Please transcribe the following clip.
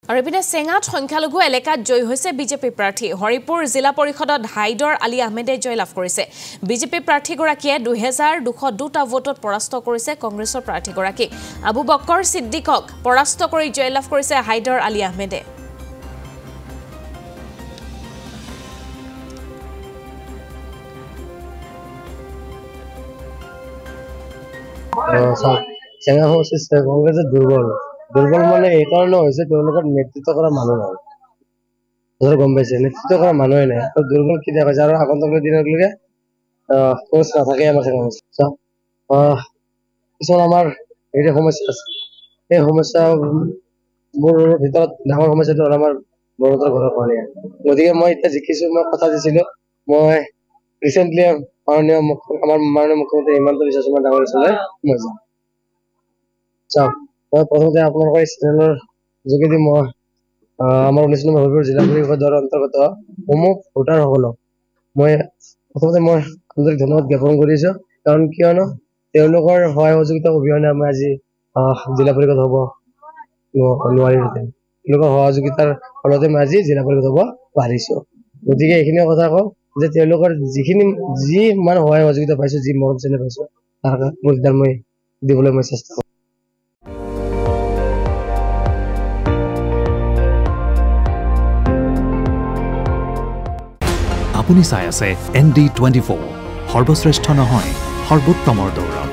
আৰু ইপিনে চেঙাত সংখ্যালঘু এলেকাত জয় হৈছে বিজেপি প্ৰাৰ্থী হৰিপুৰ জিলা পৰিষদত হাইদৰ আলী আহমেদে জয় লাভ কৰিছে বিজেপি প্ৰাৰ্থীগৰাকীয়ে 2202টা ভোটত পৰাস্ত কৰিছে কংগ্ৰেছৰ প্ৰাৰ্থীগৰাকী আবু বক্কৰ সিদ্দিকক পৰাস্ত কৰি জয় লাভ কৰিছে হাইদৰ আলী আহমেদে চেঙা হৈছে কংগ্ৰেছৰ দুৰ্বল মানে এই কাৰণে হৈছে তেওঁলোকৰ নেতৃত্ব কৰা মানুহ নাই গম পাইছে নেতৃত্ব কৰা মানুহে নাই দুৰ্বল কি দেখা যায় আৰু আগন্তুক দিনলৈকে কোচ নাথাকে আমাৰ কিছুমান আমাৰ হেৰি সমস্যা আছে এই সমস্যাবোৰ ভিতৰত ডাঙৰ সমস্যাটো হ'ল আমাৰ বড়োতৰ ঘৰৰ কাৰণে গতিকে মই এতিয়া জিকিছো মই কথা দিছিলো মই ৰিচেণ্টলি আমাৰ মাননীয় মুখ্যমন্ত্ৰী হিমন্ত বিশ্ব শৰ্মা ডাঙৰ ওচৰলৈ মই যাম চাওক মই প্ৰথমতে আপোনালোকৰ এই চেনেলৰ যোগেদি মই আমাৰ 19 নম্বৰ হৰিপুৰ জিলা পৰিষদৰ অন্তৰ্গত সমূহ ভোটাৰসকলক মই প্ৰথমতে মই আন্তৰিক ধন্যবাদ জ্ঞাপন কৰিছো কাৰণ কিয়নো তেওঁলোকৰ সহায় সহযোগিতা অবিহনে আমি আজি জিলা পৰিষদ হ'ব নোৱাৰিলোহেঁতেন তেওঁলোকৰ সহযোগিতাৰ ফলতে মই আজি জিলা পৰিষদ হ'ব পাৰিছো গতিকে এইখিনি কথা কওঁ যে তেওঁলোকৰ যি মানে সহায় সহযোগিতা পাইছো যি মৰম চেনেহ পাইছো তাৰ প্ৰতিদান মই দিবলৈ মই চেষ্টা কৰিম আপুনি চাই আছে ND24 সৰ্বশ্ৰেষ্ঠ নহয় সৰ্বোত্তমৰ দৌৰত